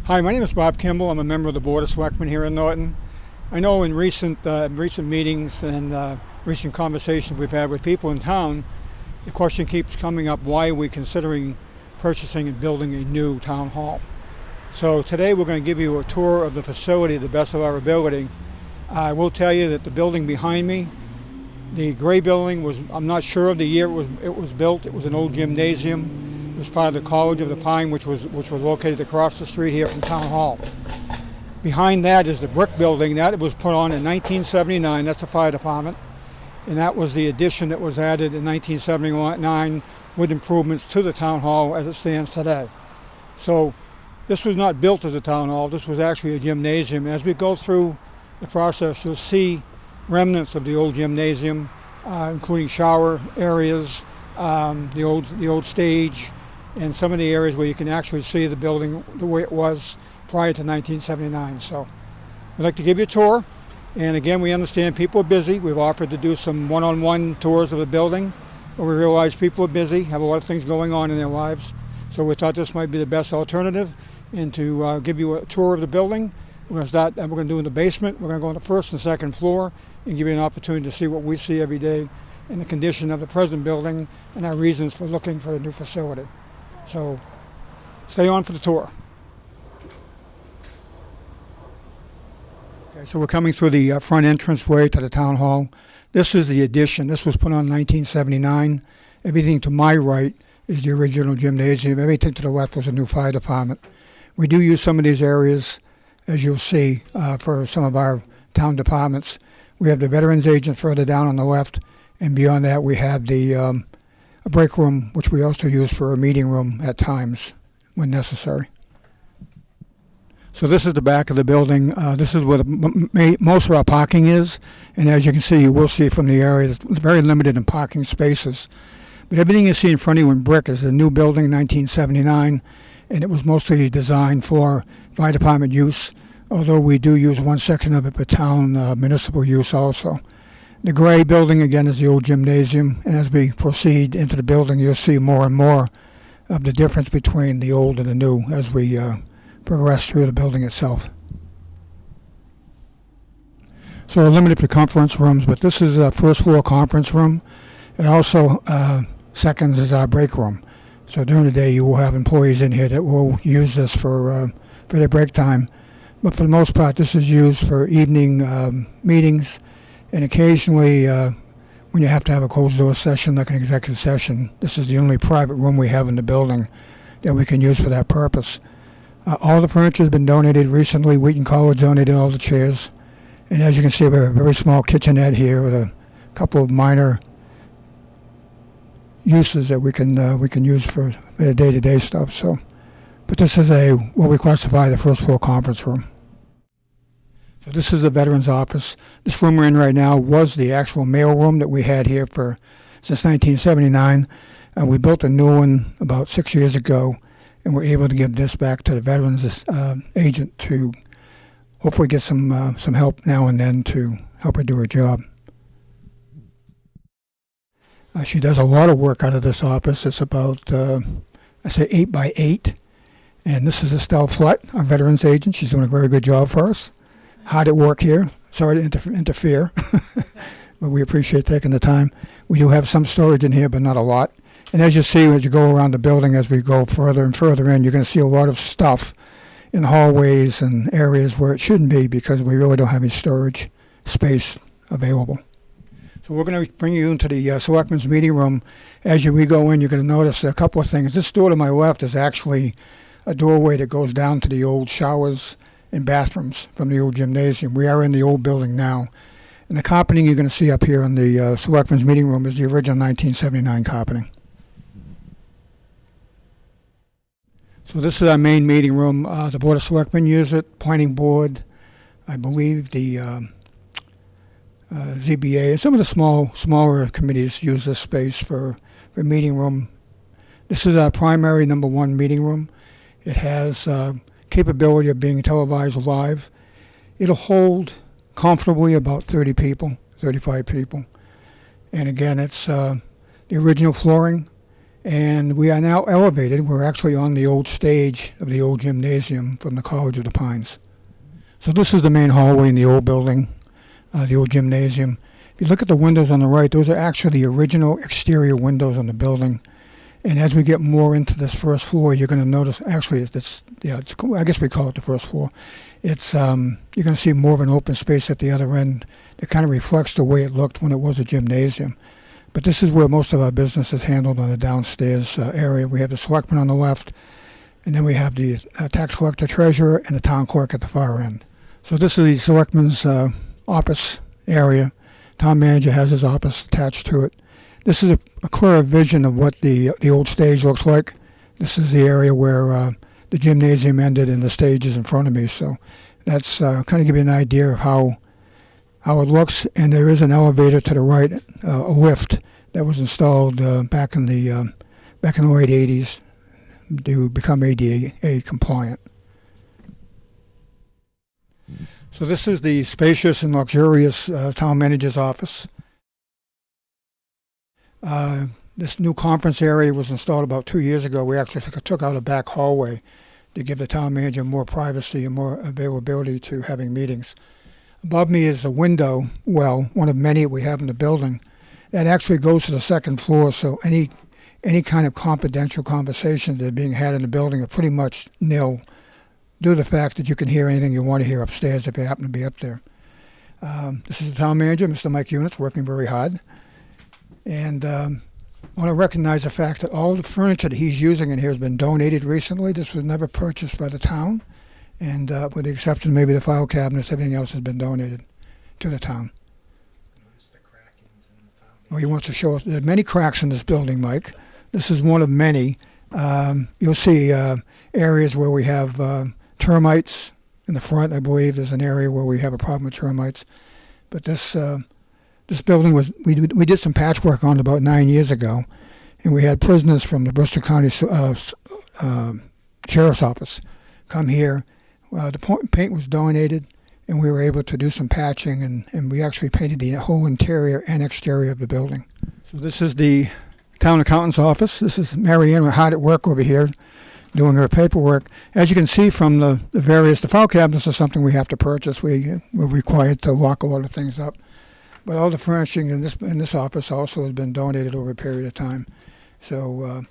Hi, my name is Bob Kimball. I'm a member of the Board of Selectmen here in Norton. I know in recent meetings and recent conversations we've had with people in town, the question keeps coming up, why are we considering purchasing and building a new town hall? So today we're going to give you a tour of the facility to the best of our ability. I will tell you that the building behind me, the gray building, I'm not sure of the year it was built. It was an old gymnasium. It was part of the College of the Pine, which was located across the street here from Town Hall. Behind that is the brick building. That was put on in 1979. That's the fire department. And that was the addition that was added in 1979 with improvements to the town hall as it stands today. So this was not built as a town hall. This was actually a gymnasium. As we go through the process, you'll see remnants of the old gymnasium, including shower areas, the old stage, and some of the areas where you can actually see the building the way it was prior to 1979. So we'd like to give you a tour. And again, we understand people are busy. We've offered to do some one-on-one tours of the building, but we realize people are busy, have a lot of things going on in their lives. So we thought this might be the best alternative, and to give you a tour of the building. We're going to start, and we're going to do in the basement. We're going to go on the first and second floor and give you an opportunity to see what we see every day in the condition of the present building and our reasons for looking for a new facility. So stay on for the tour. Okay, so we're coming through the front entranceway to the town hall. This is the addition. This was put on in 1979. Everything to my right is the original gymnasium. Everything to the left was a new fire department. We do use some of these areas, as you'll see, for some of our town departments. We have the veterans agent further down on the left, and beyond that we have the a break room, which we also use for a meeting room at times when necessary. So this is the back of the building. This is where most of our parking is, and as you can see, you will see from the area, it's very limited in parking spaces. But everything you see in front of you in brick is a new building, 1979, and it was mostly designed for fire department use, although we do use one section of it for town municipal use also. The gray building, again, is the old gymnasium, and as we proceed into the building, you'll see more and more of the difference between the old and the new as we progress through the building itself. So we're limited to conference rooms, but this is a first floor conference room. It also seconds is our break room. So during the day, you will have employees in here that will use this for their break time. But for the most part, this is used for evening meetings. And occasionally, when you have to have a closed door session, like an executive session, this is the only private room we have in the building that we can use for that purpose. All the furniture has been donated recently. Wheaton College donated all the chairs. And as you can see, we have a very small kitchenette here with a couple of minor uses that we can use for the day-to-day stuff. So, but this is what we classify the first floor conference room. So this is the veterans office. This room we're in right now was the actual mail room that we had here since 1979. We built a new one about 6 years ago, and we're able to give this back to the veterans agent to hopefully get some help now and then to help her do her job. She does a lot of work out of this office. It's about, I say 8 by 8. And this is Estelle Flett, our veterans agent. She's doing a very good job for us. Hard at work here. Sorry to interfere, but we appreciate taking the time. We do have some storage in here, but not a lot. And as you see, as you go around the building, as we go further and further in, you're going to see a lot of stuff in hallways and areas where it shouldn't be because we really don't have any storage space available. So we're going to bring you into the Selectmen's meeting room. As we go in, you're going to notice a couple of things. This door to my left is actually a doorway that goes down to the old showers and bathrooms from the old gymnasium. We are in the old building now. And the carpeting you're going to see up here in the Selectmen's meeting room is the original 1979 carpeting. So this is our main meeting room. The Board of Selectmen use it, Planning Board, I believe the ZBA, and some of the smaller committees use this space for meeting room. This is our primary number one meeting room. It has capability of being televised live. It'll hold comfortably about 30 people, 35 people. And again, it's the original flooring. And we are now elevated. We're actually on the old stage of the old gymnasium from the College of the Pines. So this is the main hallway in the old building, the old gymnasium. If you look at the windows on the right, those are actually the original exterior windows on the building. And as we get more into this first floor, you're going to notice, actually, I guess we call it the first floor. It's you're going to see more of an open space at the other end that kind of reflects the way it looked when it was a gymnasium. But this is where most of our business is handled, on the downstairs area. We have the selectman on the left, and then we have the tax collector, treasurer, and the town clerk at the far end. So this is the selectman's office area. Town manager has his office attached to it. This is a clearer vision of what the old stage looks like. This is the area where the gymnasium ended and the stage is in front of me. So that's kind of give you an idea of how it looks. And there is an elevator to the right, a lift that was installed back in the late 80s to become ADA compliant. So this is the spacious and luxurious town manager's office. This new conference area was installed about 2 years ago. We actually took out a back hallway to give the town manager more privacy and more availability to having meetings. Above me is the window well, one of many we have in the building, that actually goes to the second floor, so any kind of confidential conversations that are being had in the building are pretty much nil, due to the fact that you can hear anything you want to hear upstairs if you happen to be up there. This is the town manager, Mr. Mike Units, working very hard. And I want to recognize the fact that all the furniture that he's using in here has been donated recently. This was never purchased by the town. And with the exception of maybe the file cabinets, everything else has been donated to the town. Well, he wants to show us, there are many cracks in this building, Mike. This is one of many. You'll see areas where we have termites in the front. I believe there's an area where we have a problem with termites. But this building we did some patchwork on about 9 years ago, and we had prisoners from the Bristol County Sheriff's Office come here. The paint was donated, and we were able to do some patching, and we actually painted the whole interior and exterior of the building. So this is the town accountant's office. This is Mary Ann. We're hard at work over here doing her paperwork. As you can see from the file cabinets are something we have to purchase. We're required to lock a lot of things up. But all the furnishing in this office also has been donated over a period of time. So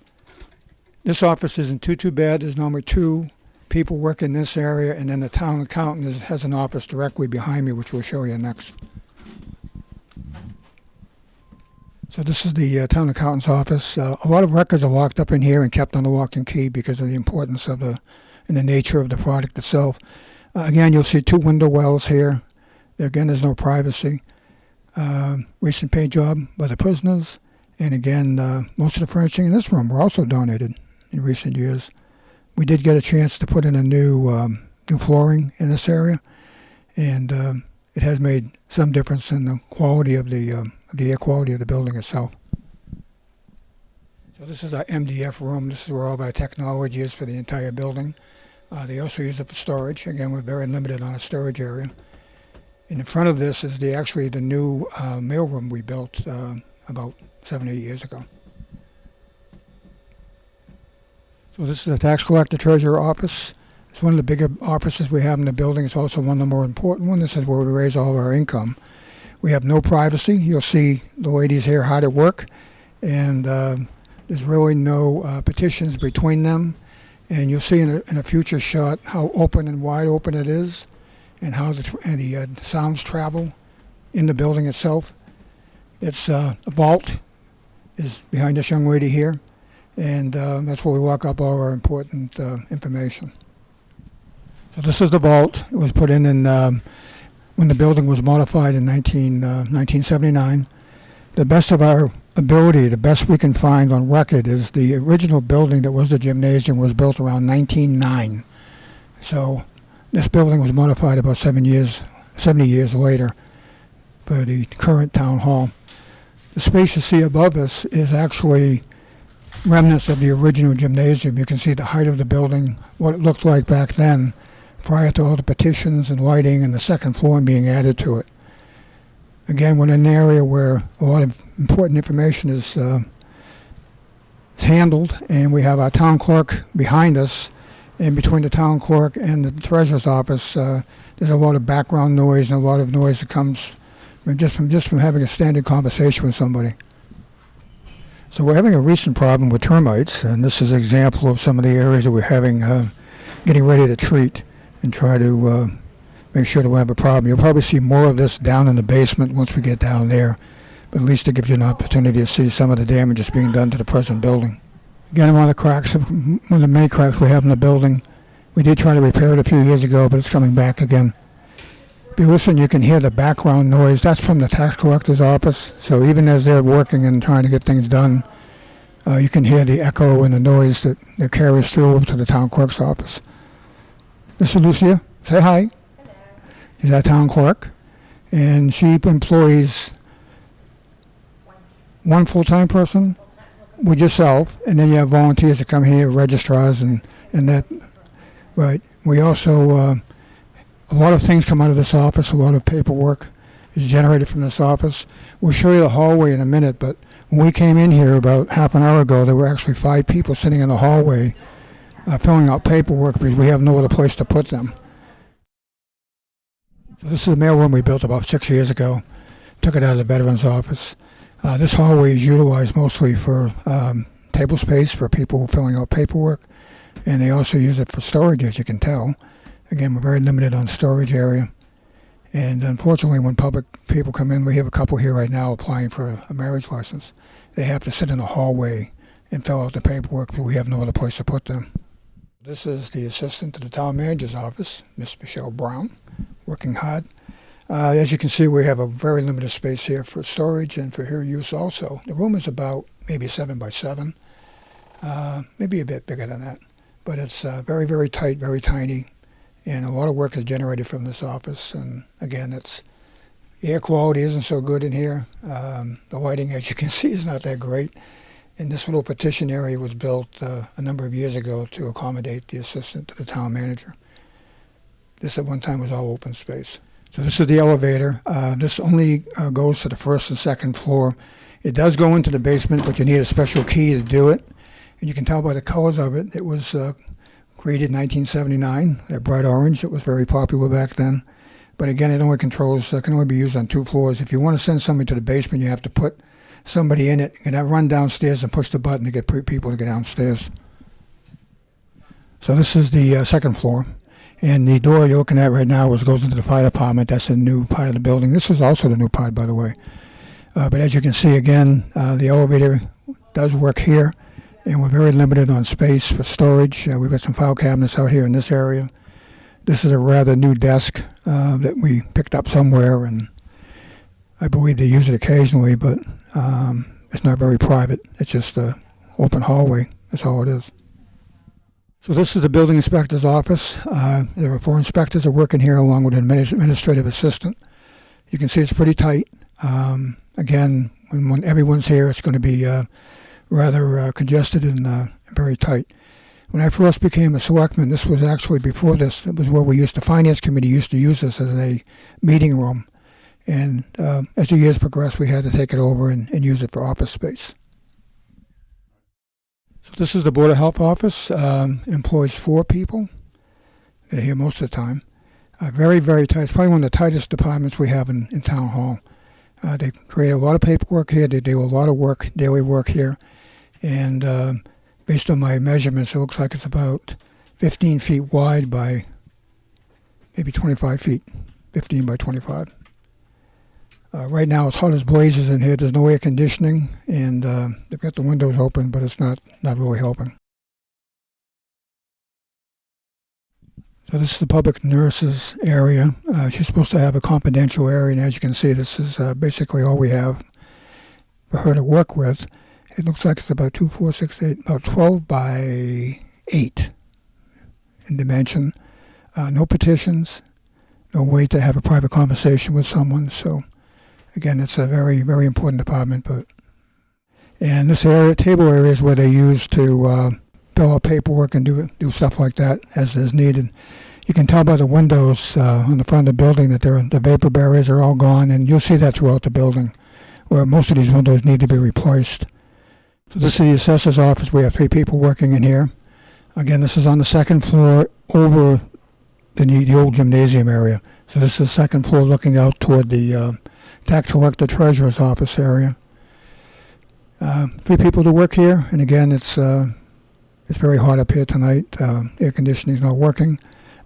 this office isn't too bad. There's normally 2 people work in this area, and then the town accountant has an office directly behind me, which we'll show you next. So this is the town accountant's office. A lot of records are locked up in here and kept on the lock and key because of the importance of and the nature of the product itself. Again, you'll see 2 window wells here. Again, there's no privacy. Recent paint job by the prisoners, and again, most of the furnishing in this room were also donated in recent years. We did get a chance to put in a new flooring in this area, and it has made some difference in the quality of the air quality of the building itself. So this is our MDF room. This is where all of our technology is for the entire building. They also use it for storage. Again, we're very limited on a storage area. And in front of this is actually the new mailroom we built about 7 or 8 years ago. So this is the tax collector treasurer office. It's one of the bigger offices we have in the building. It's also one of the more important ones. This is where we raise all of our income. We have no privacy. You'll see the ladies here hard at work, and there's really no petitions between them. And you'll see in a future shot how open and wide open it is, and how the sounds travel in the building itself. It's the vault is behind this young lady here, and that's where we lock up all our important information. So this is the vault. It was put in when the building was modified in 1979. The best of our ability, the best we can find on record, is the original building that was the gymnasium was built around 1909. So this building was modified about 70 years later for the current town hall. The space you see above us is actually remnants of the original gymnasium. You can see the height of the building, what it looked like back then, prior to all the petitions and lighting and the second floor being added to it. Again, we're in an area where a lot of important information is it's handled, and we have our town clerk behind us. And between the town clerk and the treasurer's office, there's a lot of background noise and a lot of noise that comes from having a standard conversation with somebody. So we're having a recent problem with termites, and this is an example of some of the areas that we're having, getting ready to treat and try to make sure that we have a problem. You'll probably see more of this down in the basement once we get down there, but at least it gives you an opportunity to see some of the damage that's being done to the present building. Again, one of the many cracks we have in the building. We did try to repair it a few years ago, but it's coming back again. If you listen, you can hear the background noise. That's from the tax collector's office. So even as they're working and trying to get things done, you can hear the echo and the noise that carries through to the town clerk's office. This is Lucia. Say hi. She's our town clerk, and she employs one full-time person with yourself, and then you have volunteers that come here, registrars, and that. Right. We also, a lot of things come out of this office. A lot of paperwork is generated from this office. We'll show you the hallway in a minute, but when we came in here about half an hour ago, there were actually 5 people sitting in the hallway filling out paperwork because we have no other place to put them. So this is the mailroom we built about 6 years ago. Took it out of the veterans office. This hallway is utilized mostly for table space for people filling out paperwork, and they also use it for storage, as you can tell. Again, we're very limited on storage area. And unfortunately, when public people come in, we have a couple here right now applying for a marriage license. They have to sit in the hallway and fill out the paperwork because we have no other place to put them. This is the assistant to the town manager's office, Miss Michelle Brown, working hard. As you can see, we have a very limited space here for storage and for her use also. The room is about maybe 7 by 7, maybe a bit bigger than that. But it's very, very tight, very tiny, and a lot of work is generated from this office. And again, the air quality isn't so good in here. The lighting, as you can see, is not that great. And this little petition area was built a number of years ago to accommodate the assistant to the town manager. This at one time was all open space. So this is the elevator. This only goes to the first and second floor. It does go into the basement, but you need a special key to do it. And you can tell by the colors of it, it was created in 1979. That bright orange, it was very popular back then. But again, it only can only be used on 2 floors. If you want to send somebody to the basement, you have to put somebody in it and run downstairs and push the button to get people to get downstairs. So this is the second floor. And the door you're looking at right now goes into the fire department. That's a new part of the building. This is also the new part, by the way. But as you can see, again, the elevator does work here, and we're very limited on space for storage. We've got some file cabinets out here in this area. This is a rather new desk that we picked up somewhere, and I believe they use it occasionally, but it's not very private. It's just an open hallway. That's all it is. So this is the building inspector's office. There are 4 inspectors that are working here along with an administrative assistant. You can see it's pretty tight. Again, when everyone's here, it's going to be rather congested and very tight. When I first became a selectman, this was actually before this. It was where the finance committee used to use this as a meeting room. And as the years progressed, we had to take it over and use it for office space. So this is the Board of Health office. It employs 4 people that are here most of the time. Very, very tight. It's probably one of the tightest departments we have in Town Hall. They create a lot of paperwork here. They do a lot of work, daily work here. And based on my measurements, it looks like it's about 15 feet wide by maybe 25 feet, 15 by 25. Right now it's hot as blazes in here. There's no air conditioning, and they've got the windows open, but it's not really helping. So this is the public nurses area. She's supposed to have a confidential area, and as you can see, this is basically all we have for her to work with. It looks like it's about 2, 4, 6, 8, about 12 by 8 in dimension. No petitions, no way to have a private conversation with someone. So again, it's a very, very important department. And this area, table area, is where they use to fill out paperwork and do stuff like that as is needed. You can tell by the windows on the front of the building that the vapor barriers are all gone, and you'll see that throughout the building, where most of these windows need to be replaced. So this is the assessor's office. We have 3 people working in here. Again, this is on the 2nd floor over the old gymnasium area. So this is the 2nd floor looking out toward the tax collector treasurer's office area. 3 people to work here, and again, it's very hot up here tonight. Air conditioning is not working.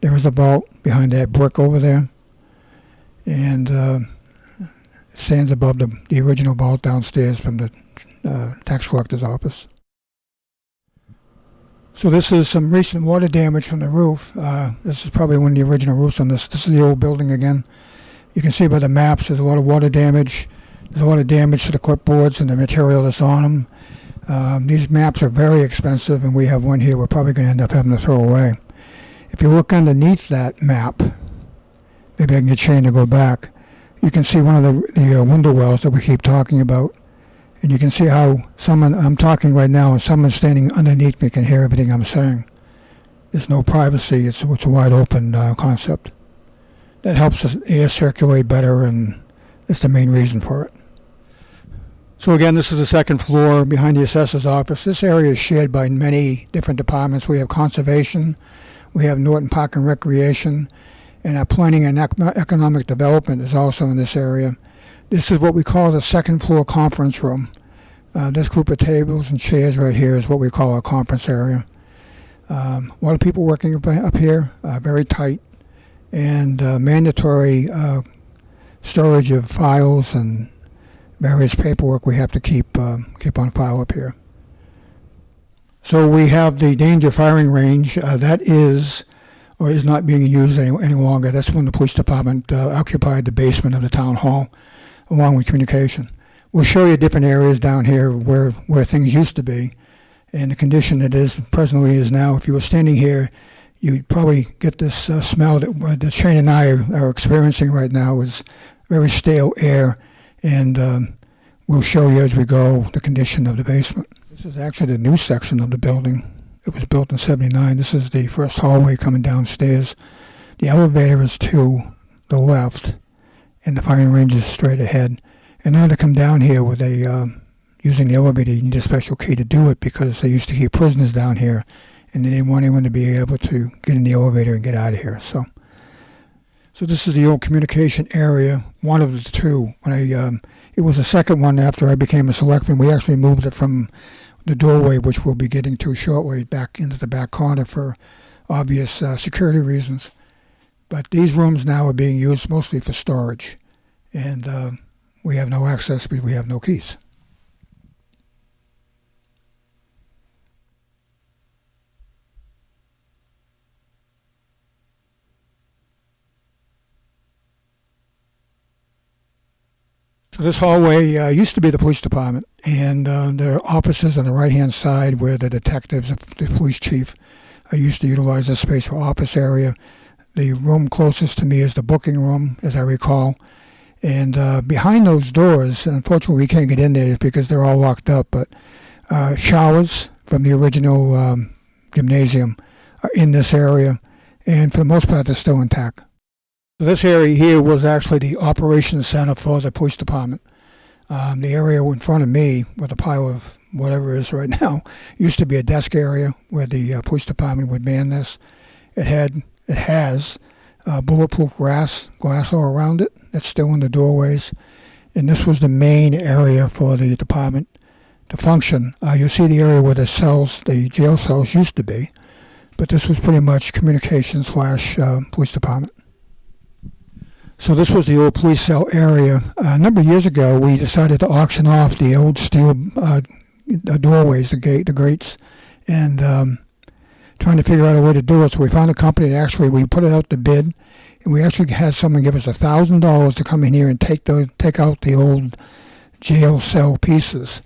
There is the vault behind that brick over there, and it stands above the original vault downstairs from the tax collector's office. So this is some recent water damage from the roof. This is probably one of the original roofs on this. This is the old building again. You can see by the maps there's a lot of water damage. There's a lot of damage to the clipboards and the material that's on them. These maps are very expensive, and we have one here we're probably going to end up having to throw away. If you look underneath that map, maybe I can get Shane to go back, you can see one of the window wells that we keep talking about. And you can see how I'm talking right now, and someone standing underneath me can hear everything I'm saying. There's no privacy. It's a wide open concept. That helps the air circulate better, and that's the main reason for it. So again, this is the 2nd floor behind the assessor's office. This area is shared by many different departments. We have conservation, we have Norton Park and Recreation, and our planning and economic development is also in this area. This is what we call the 2nd floor conference room. This group of tables and chairs right here is what we call our conference area. A lot of people working up here, very tight, and mandatory storage of files and various paperwork we have to keep on file up here. So we have the danger firing range. That is or is not being used any longer. That's when the police department occupied the basement of the town hall, along with communication. We'll show you different areas down here where things used to be, and the condition it is presently is now. If you were standing here, you'd probably get this smell that Shane and I are experiencing right now is very stale air, and we'll show you as we go the condition of the basement. This is actually the new section of the building. It was built in '79. This is the first hallway coming downstairs. The elevator is to the left, and the firing range is straight ahead. In order to come down here with using the elevator, you need a special key to do it because they used to keep prisoners down here, and they didn't want anyone to be able to get in the elevator and get out of here. So this is the old communication area, one of the 2. It was the second one after I became a selectman. We actually moved it from the doorway, which we'll be getting to shortly, back into the back corner for obvious security reasons. But these rooms now are being used mostly for storage, and we have no access because we have no keys. So this hallway used to be the police department, and the offices on the right-hand side where the detectives, the police chief, used to utilize this space for office area. The room closest to me is the booking room, as I recall. And behind those doors, unfortunately we can't get in there because they're all locked up, but showers from the original gymnasium are in this area, and for the most part they're still intact. This area here was actually the operations center for the police department. The area in front of me, with a pile of whatever it is right now, used to be a desk area where the police department would man this. It has bulletproof glass all around it. That's still in the doorways. And this was the main area for the department to function. You see the area where the jail cells used to be, but this was pretty much communications / police department. So this was the old police cell area. A number of years ago, we decided to auction off the old steel doorways, the grates, and trying to figure out a way to do it. So we found a company that we put it out to bid, and we actually had someone give us $1,000 to come in here and take out the old jail cell pieces.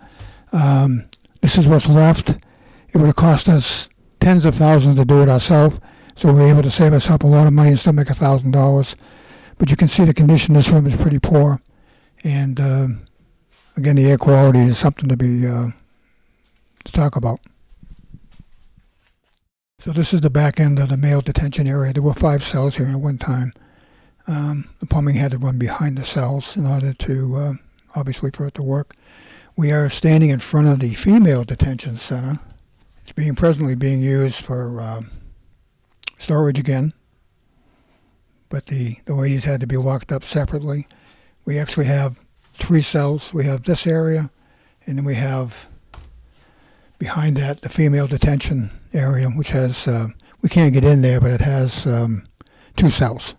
This is what's left. It would have cost us tens of thousands to do it ourselves, so we were able to save ourselves a lot of money and still make $1,000. But you can see the condition of this room is pretty poor, and again, the air quality is something to talk about. So this is the back end of the male detention area. There were 5 cells here at one time. The plumbing had to run behind the cells in order to, obviously, for it to work. We are standing in front of the female detention center. It's presently being used for storage again, but the ladies had to be locked up separately. We actually have 3 cells. We have this area, and then we have behind that the female detention area, which has, we can't get in there, but it has 2 cells.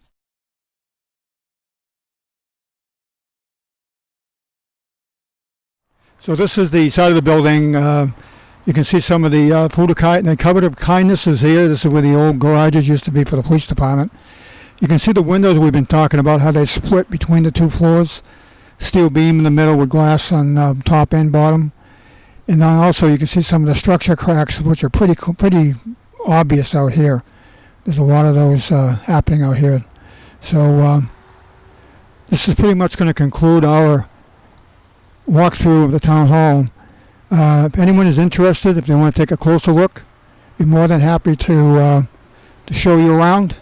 So this is the side of the building. You can see some of the cupboard of kindness is here. This is where the old garages used to be for the police department. You can see the windows we've been talking about, how they split between the 2 floors. Steel beam in the middle with glass on top and bottom. And then also you can see some of the structure cracks, which are pretty obvious out here. There's a lot of those happening out here. So this is pretty much going to conclude our walkthrough of the town hall. If anyone is interested, if they want to take a closer look, be more than happy to show you around.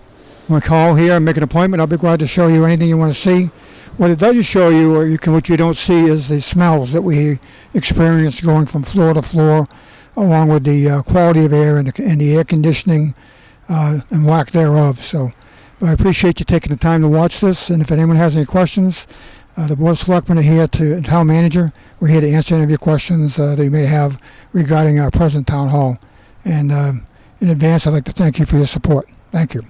You want to call here and make an appointment, I'll be glad to show you anything you want to see. What it doesn't show you, or what you don't see, is the smells that we experience going from floor to floor, along with the quality of air and the air conditioning and lack thereof. So I appreciate you taking the time to watch this, and if anyone has any questions, the Board of Selectmen are here and Town Manager, we're here to answer any of your questions that you may have regarding our present Town Hall. And in advance, I'd like to thank you for your support. Thank you.